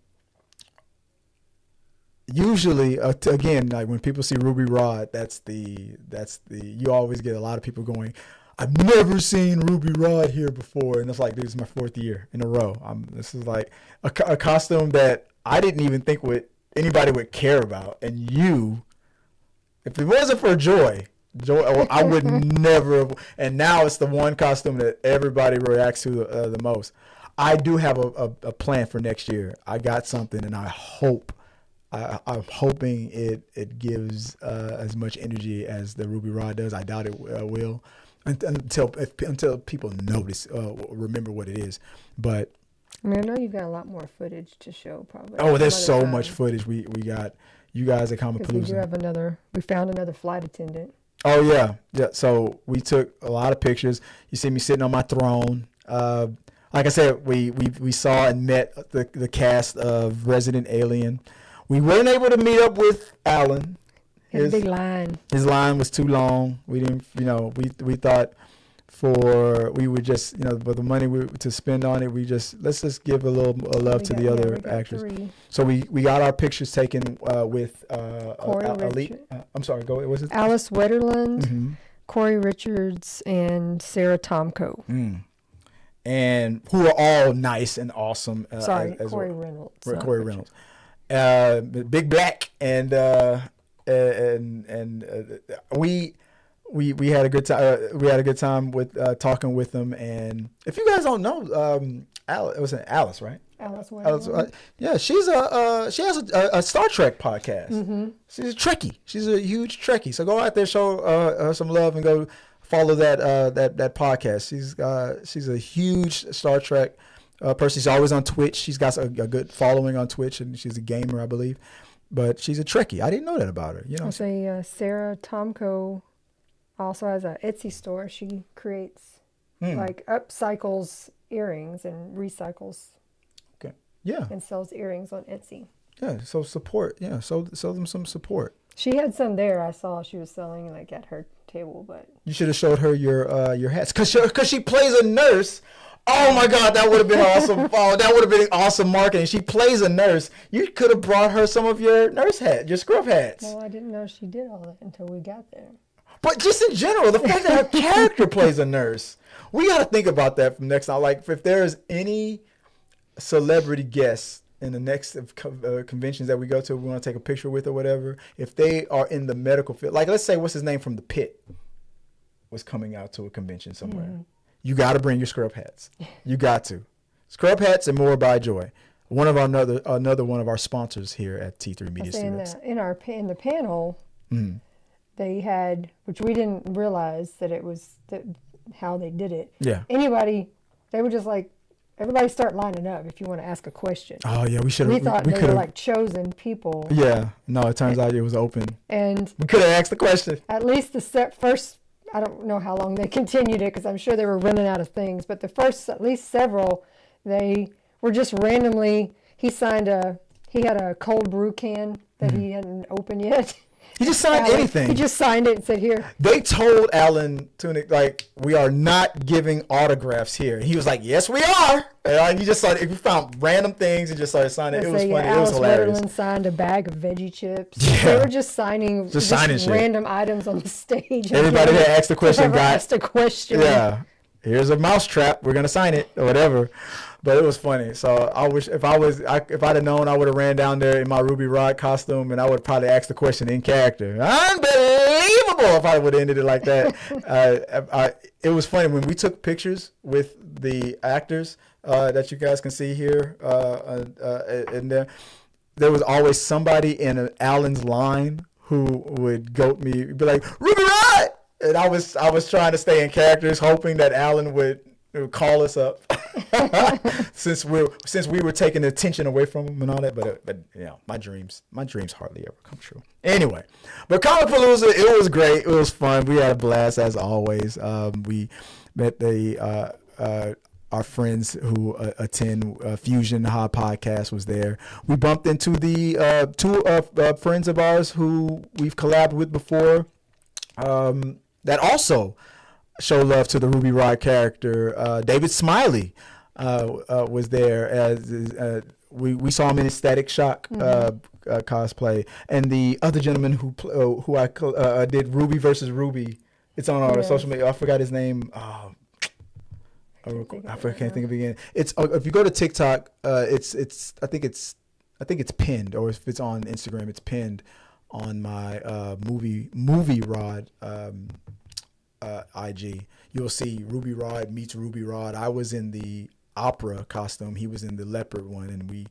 usually, again, like when people see Ruby Rod, that's the you always get a lot of people going, I've never seen Ruby Rod here before, and it's like, dude, this is my 4th year in a row. This is like a costume that I didn't even think anybody would care about, and if it wasn't for Joy, I would never have. And now it's the one costume that everybody reacts to the most. I do have a plan for next year. I got something, and I'm hoping it gives as much energy as the Ruby Rod does. I doubt it will until people notice, remember what it is. But I mean, I know you've got a lot more footage to show, probably. Oh, there's so much footage. We got you guys at Comicpalooza. We found another flight attendant. Oh yeah. So we took a lot of pictures. You see me sitting on my throne. Like I said, we saw and met the cast of Resident Alien. We weren't able to meet up with Alan. His big line. His line was too long. We didn't, we thought we would just, with the money to spend on it, let's just give a love to the other actors. 3. So we got our pictures taken with Elite. I'm sorry, go. Was it Alice Wetterland, Corey Richards, and Sarah Tomko. And who are all nice and awesome. Corey Reynolds. Corey Reynolds. Big Black and we had a good time. We had a good time with talking with them. And if you guys don't know, Alice, right? Alice Wetterland. Yeah, she has a Star Trek podcast. She's a Trekkie. She's a huge Trekkie. So go out there, show her some love, and go follow that podcast. She's a huge Star Trek person. She's always on Twitch. She's got a good following on Twitch, and she's a gamer, I believe. But she's a Trekkie. I didn't know that about her. I'll say Sarah Tomko also has an Etsy store. She creates upcycles earrings and recycles. Okay. Yeah. And sells earrings on Etsy. Yeah. So support. Yeah. Sell them some support. She had some there. I saw she was selling at her table, but you should have showed her your hats because she plays a nurse. Oh my God, that would have been awesome. Oh, that would have been awesome marketing. She plays a nurse. You could have brought her some of your nurse hats, your scrub hats. Well, I didn't know she did all that until we got there. But just in general, the fact that her character plays a nurse, we got to think about that from next time. Like, if there's any celebrity guests in the next conventions that we go to, we want to take a picture with or whatever, if they are in the medical field, like let's say what's his name from The Pit was coming out to a convention somewhere, you got to bring your scrub hats. You got to. Scrub hats and more by Joy. One of our another one of our sponsors here at T3 Media Studios. In the panel, they had, which we didn't realize that it was how they did it. Yeah. They were just like, everybody start lining up if you want to ask a question. Oh yeah, we should have. We thought they were like chosen people. Yeah. No, it turns out it was open. And we could have asked the question. At least the first. I don't know how long they continued it because I'm sure they were running out of things. But the first, at least several, they were just randomly. He had a cold brew can that he hadn't opened yet. He just signed anything. He just signed it and said, "Here." They told Alan Tunick, like, we are not giving autographs here. And he was like, yes, we are. And he just started, he found random things and just started signing. It was funny. It was hilarious. Alice signed a bag of veggie chips. Yeah. They were just signing random items on the stage. Everybody that asked a question asked a question. Yeah. Here's a mouse trap. We're going to sign it or whatever. But it was funny. So I wish if I'd have known, I would have ran down there in my Ruby Rod costume and I would probably ask the question in character. Unbelievable if I would have ended it like that. It was funny when we took pictures with the actors that you guys can see here in there. There was always somebody in Alan's line who would goat me, be like, Ruby Rod! And I was trying to stay in characters, hoping that Alan would call us up since we were taking the attention away from him and all that. But you know, my dreams hardly ever come true. Anyway, but Comicpalooza, it was great. It was fun. We had a blast as always. We met our friends who attend Fusion High Podcast was there. We bumped into the two friends of ours who we've collabed with before. That also show love to the Ruby Rod character. David Smiley was there as we saw him in Static Shock cosplay, and the other gentleman who I did Ruby versus Ruby. It's on our social media. I forgot his name. I can't think of it again. It's if you go to TikTok, it's I think it's pinned, or if it's on Instagram, it's pinned on my movie Rod. IG, you'll see Ruby Rod meets Ruby Rod. I was in the opera costume. He was in the leopard one, and we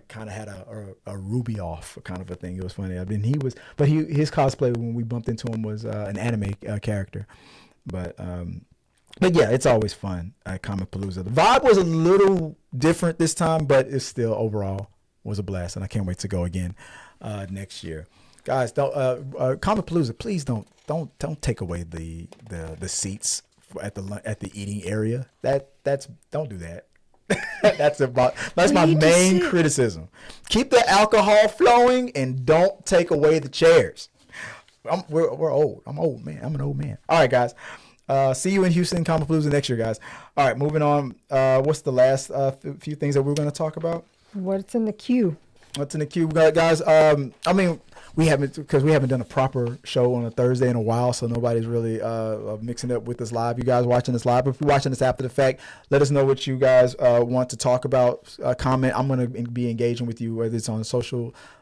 kind of had a Ruby off kind of a thing. It was funny. I mean, his cosplay when we bumped into him was an anime character, but yeah, it's always fun at Comicpalooza. The vibe was a little different this time, but it still overall was a blast, and I can't wait to go again next year. Guys, don't Comicpalooza, please don't take away the seats at the eating area. Don't do that. that's my main criticism. Keep the alcohol flowing and don't take away the chairs. We're old. I'm old, man. I'm an old man. All right, guys. See you in Houston Comicpalooza next year, guys. All right, moving on. What's the last few things that we're going to talk about? What's in the queue? What's in the queue, guys? I mean, we haven't done a proper show on a Thursday in a while, so nobody's really mixing up with us live. You guys watching this live, if you're watching this after the fact, let us know what you guys want to talk about. Comment. I'm going to be engaging with you, whether it's on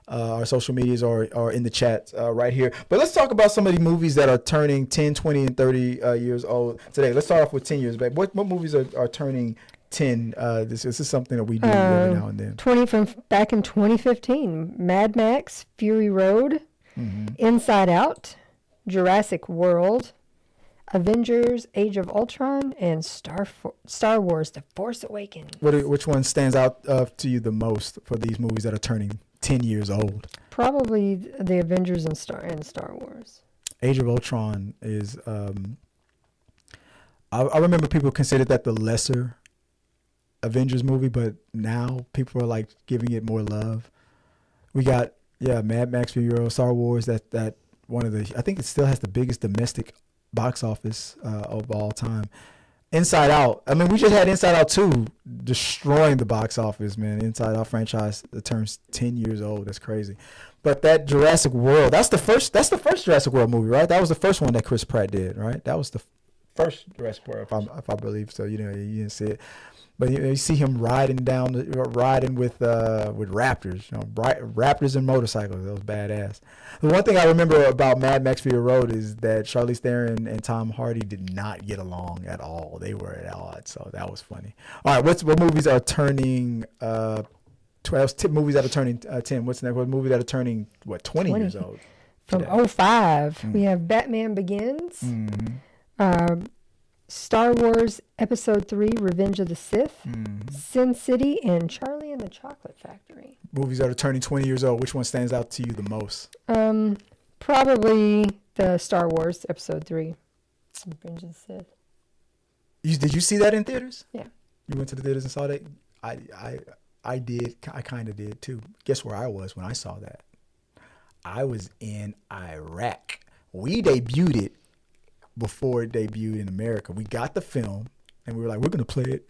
our social medias or in the chat right here. But let's talk about some of the movies that are turning 10, 20, and 30 years old today. Let's start off with 10 years back. What movies are turning 10? This is something that we do every now and then. 20 from back in 2015. Mad Max, Fury Road, Inside Out, Jurassic World, Avengers, Age of Ultron, and Star Wars: The Force Awakens. Which one stands out to you the most for these movies that are turning 10 years old? Probably the Avengers and Star Wars. Age of Ultron is. I remember people considered that the lesser Avengers movie, but now people are like giving it more love. We got Mad Max, Fury Road, Star Wars. That one of the, I think it still has the biggest domestic box office of all time. Inside Out. I mean, we just had Inside Out 2 destroying the box office, man. Inside Out franchise that turns 10 years old. That's crazy. But that Jurassic World, that's the first Jurassic World movie, right? That was the first one that Chris Pratt did, right? That was the first Jurassic World, if I believe so. You know, you didn't see it. But you see him riding with raptors, raptors and motorcycles. That was badass. The one thing I remember about Mad Max Fury Road is that Charlize Theron and Tom Hardy did not get along at all. They were at odds, so that was funny. All right, what movies are turning 12 movies that are turning 10? What's the next? What movie that are turning 20 years old? From 2005, we have Batman Begins. Star Wars Episode 3, Revenge of the Sith, Sin City, and Charlie and the Chocolate Factory. Movies that are turning 20 years old, which one stands out to you the most? Probably the Star Wars Episode 3, Revenge of the Sith. Did you see that in theaters? Yeah. You went to the theaters and saw that? I did. I kind of did too. Guess where I was when I saw that? I was in Iraq. We debuted it before it debuted in America. We got the film and we were like, we're going to play it.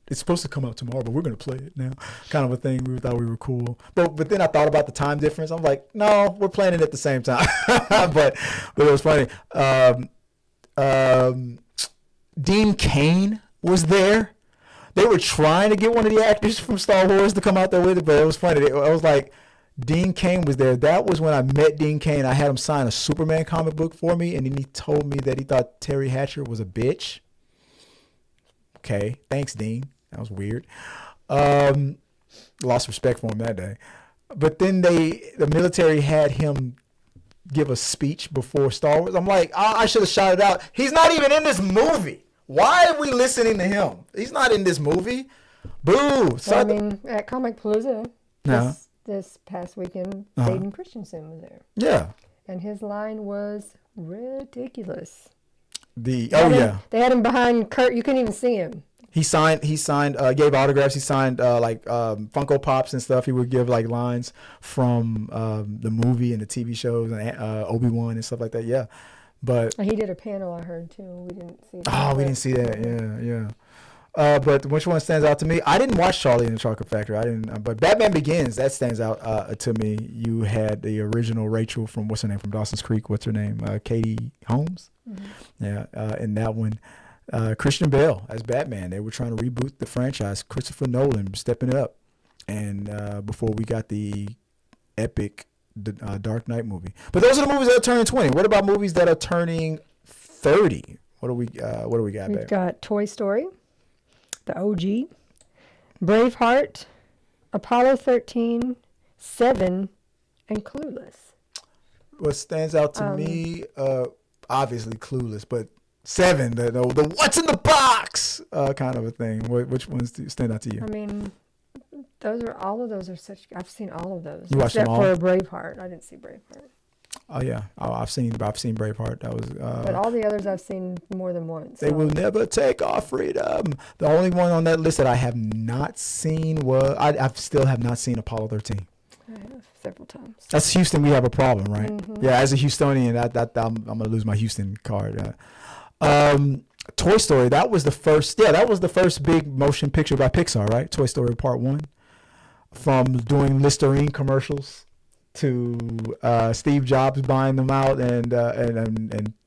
It's supposed to come out tomorrow, but we're going to play it now. Kind of a thing. We thought we were cool. But then I thought about the time difference. I'm like, no, we're playing it at the same time. but it was funny. Dean Cain was there. They were trying to get one of the actors from Star Wars to come out there with it, but it was funny. I was like, Dean Cain was there. That was when I met Dean Cain. I had him sign a Superman comic book for me, and then he told me that he thought Terry Hatcher was a bitch. Okay, thanks, Dean. That was weird. Lost respect for him that day. But then the military had him give a speech before Star Wars. I'm like, I should have shouted out. He's not even in this movie. Why are we listening to him? He's not in this movie. Boo. So, I mean, at Comicpalooza, this past weekend, Hayden Christensen was there. Yeah. And his line was ridiculous. They had him behind Kurt. You couldn't even see him. He signed, gave autographs. He signed Funko Pops and stuff. He would give like lines from the movie and the TV shows and Obi-Wan and stuff like that. Yeah. But he did a panel, I heard too. We didn't see that. Oh, we didn't see that. Yeah. But which one stands out to me? I didn't watch Charlie and the Chocolate Factory. But Batman Begins, that stands out to me. You had the original Rachel from what's her name from Dawson's Creek. What's her name? Katie Holmes. Mm-hmm. Yeah. In that one, Christian Bale as Batman. They were trying to reboot the franchise. Christopher Nolan stepping up, and before we got the epic Dark Knight movie. But those are the movies that are turning 20. What about movies that are turning 30? What do we got? We've got Toy Story, the OG, Braveheart, Apollo 13, Seven, and Clueless. What stands out to me, obviously Clueless, but Seven, the what's in the box kind of a thing. Which ones stand out to you? I mean, all of those are such. I've seen all of those. You watched them all? Except for Braveheart. I didn't see Braveheart. Oh yeah, I've seen Braveheart. That was. But all the others I've seen more than once. They will never take our freedom. The only one on that list that I have not seen was I still have not seen Apollo 13. I have several times. That's Houston. We have a problem, right? Mm-hmm. Yeah, as a Houstonian, I'm gonna lose my Houston card. Toy Story. That was the first. Yeah, that was the first big motion picture by Pixar, right? Toy Story Part 1. From doing Listerine commercials to Steve Jobs buying them out and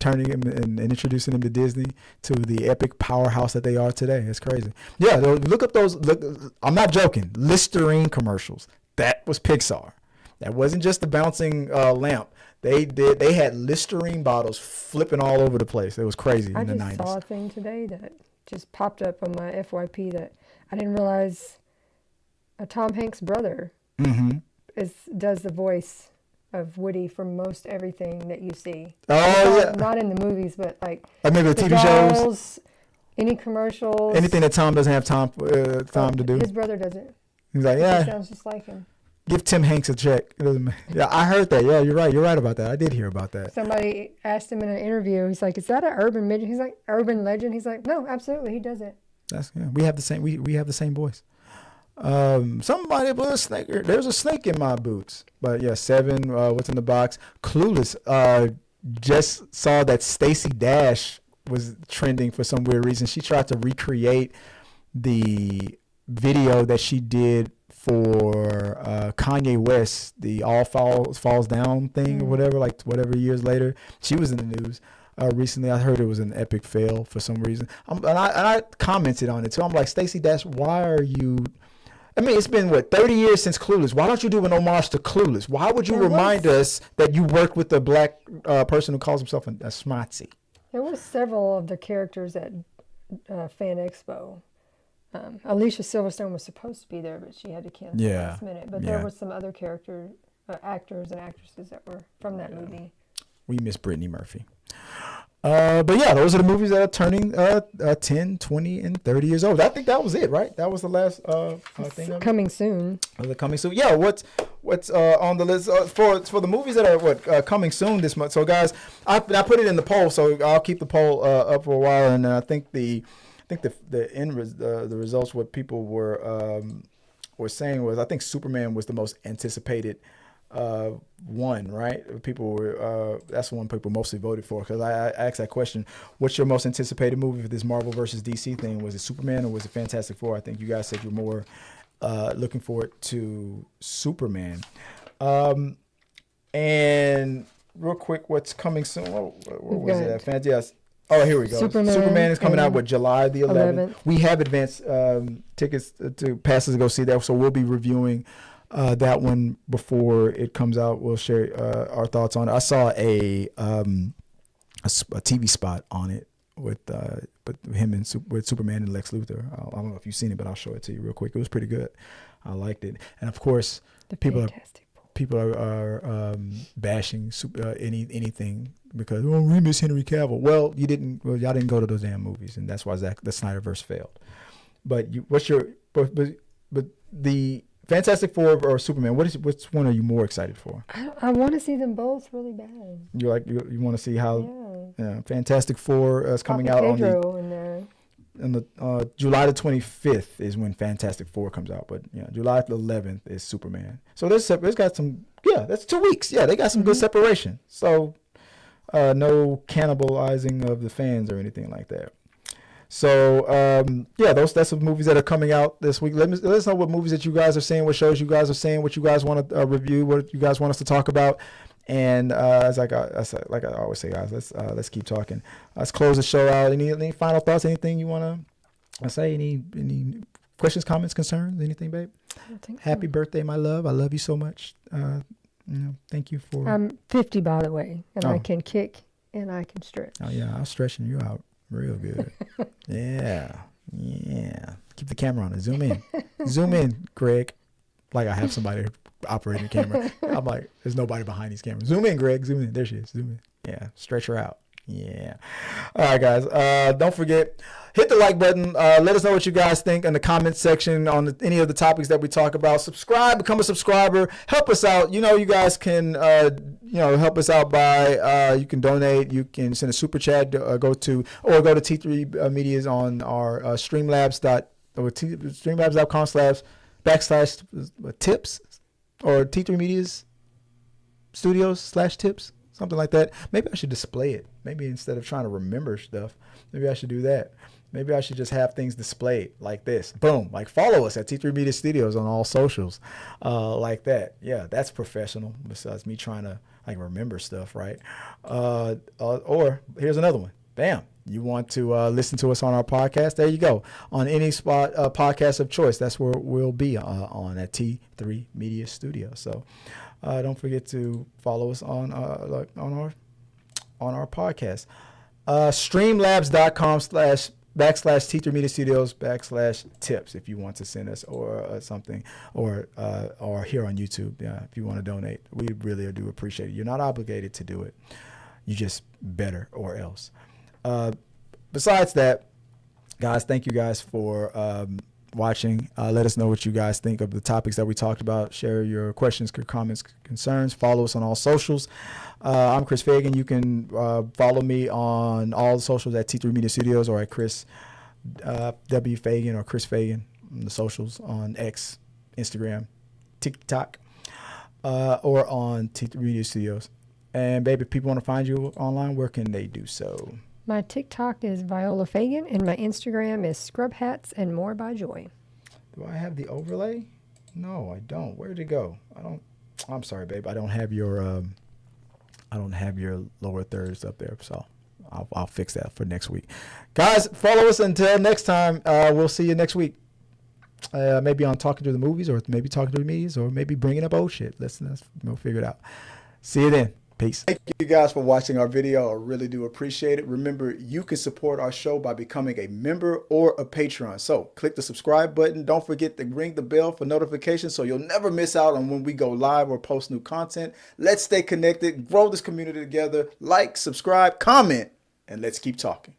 turning him and introducing them to Disney to the epic powerhouse that they are today. It's crazy. Yeah, look up those. I'm not joking. Listerine commercials. That was Pixar. That wasn't just the bouncing lamp. They had Listerine bottles flipping all over the place. It was crazy in the 90s. I just saw a thing today that just popped up on my FYP that I didn't realize. Tom Hanks' brother does the voice of Woody for most everything that you see. Not in the movies, but like maybe the TV dolls, shows, any commercials, anything that Tom doesn't have time to do. His brother does it. He's like, yeah, he sounds just like him. Give Tim Hanks a check. Yeah, I heard that. Yeah, you're right. You're right about that. I did hear about that. Somebody asked him in an interview. He's like, "Is that an urban legend?" He's like, "Urban legend." He's like, "No, absolutely, he does it." We have the same. We have the same voice. Somebody put a snake. There's a snake in my boots. But yeah, Seven. What's in the box? Clueless. Just saw that Stacey Dash was trending for some weird reason. She tried to recreate the video that she did for Kanye West, the All Falls Down thing or whatever. Like whatever years later, she was in the news. recently. I heard it was an epic fail for some reason. And I commented on it too. I'm like, Stacey, why are you? I mean, it's been 30 years since Clueless. Why don't you do an homage to Clueless? Why would you remind us that you worked with a black person who calls himself a schmatzy? There were several of the characters at Fan Expo. Alicia Silverstone was supposed to be there, but she had to cancel last minute. But there were some other actors and actresses that were from that movie. We miss Brittany Murphy. But yeah, those are the movies that are turning 10, 20, and 30 years old. I think that was it, right? That was the last thing. Coming soon. Coming soon. Yeah, what's on the list for the movies that are coming soon this month? So guys, I put it in the poll, so I'll keep the poll up for a while, and I think the results, what people were saying was, I think Superman was the most anticipated one, right? People were that's the one people mostly voted for, because I asked that question, what's your most anticipated movie for this Marvel versus DC thing? Was it Superman or was it Fantastic Four? I think you guys said you're more looking forward to Superman. And real quick, what's coming soon? What was it? Fantastic. Oh, here we go. Superman is coming out with July the 11th. We have advanced tickets to passes to go see that, so we'll be reviewing that one before it comes out. We'll share our thoughts on it. I saw a TV spot on it with him and with Superman and Lex Luthor. I don't know if you've seen it, but I'll show it to you real quick. It was pretty good. I liked it, and of course, people are bashing anything because we miss Henry Cavill. Well, y'all didn't go to those damn movies, and that's why the Snyderverse failed. But but the Fantastic Four or Superman? Which one are you more excited for? I want to see them both really bad. You want to see how Fantastic Four is coming out on the July the 25th is when Fantastic Four comes out, but July the 11th is Superman. So it's got some that's 2 weeks. Yeah, they got some good separation. So no cannibalizing of the fans or anything like that. So that's the movies that are coming out this week. Let us know what movies that you guys are seeing, what shows you guys are seeing, what you guys want to review, what you guys want us to talk about. And like I always say, guys, let's keep talking. Let's close the show out. Any final thoughts? Anything you want to say? Any questions, comments, concerns? Anything, babe? I don't think Happy birthday, my love. I love you so much. Thank you for. I'm 50, by the way, and I can kick and I can stretch. Oh yeah, I'm stretching you out. Real good. Yeah. Keep the camera on it. Zoom in, Greg. Like I have somebody operating the camera. I'm like, there's nobody behind these cameras. Zoom in, Greg. Zoom in. There she is. Zoom in. Yeah. Stretch her out. Yeah. All right, guys. Don't forget, hit the like button. Let us know what you guys think in the comments section on any of the topics that we talk about. Subscribe, become a subscriber. Help us out. You guys can, help us out by, you can donate. You can send a super chat. Go to T3 Media's on our streamlabs.com/tips or T3 Media's studios/tips. Something like that. Maybe I should display it. Maybe instead of trying to remember stuff, maybe I should do that. Maybe I should just have things displayed like this. Boom. Like follow us at T3 Media Studios on all socials like that. Yeah, that's professional besides me trying to remember stuff, right? Or here's another one. Bam. You want to listen to us on our podcast? There you go. On any spot podcast of choice, that's where we'll be on at T3 Media Studio. So don't forget to follow us on our podcast. Streamlabs.com/T3 Media Studios /tips if you want to send us or something or here on YouTube. Yeah, if you want to donate, we really do appreciate it. You're not obligated to do it. You just better or else. Besides that, guys, thank you guys for watching. Let us know what you guys think of the topics that we talked about. Share your questions, comments, concerns. Follow us on all socials. I'm Chris Fagan. You can follow me on all the socials at T3 Media Studios or at Chris W. Fagan or Chris Fagan on the socials on X, Instagram, TikTok, or on T3 Media Studios. And baby, if people want to find you online, where can they do so? My TikTok is Viola Fagan, and my Instagram is Scrub Hats and More by Joy. Do I have the overlay? No, I don't. Where did it go? I'm sorry, babe. I don't have your lower thirds up there. So I'll fix that for next week. Guys, follow us until next time. We'll see you next week. Maybe on Talking to the Movies, or maybe Talking to the Me's, or maybe bringing up old shit. We'll figure it out. See you then. Peace. Thank you guys for watching our video. I really do appreciate it. Remember, you can support our show by becoming a member or a patron. So click the subscribe button. Don't forget to ring the bell for notifications so you'll never miss out on when we go live or post new content. Let's stay connected, grow this community together. Like, subscribe, comment, and let's keep talking.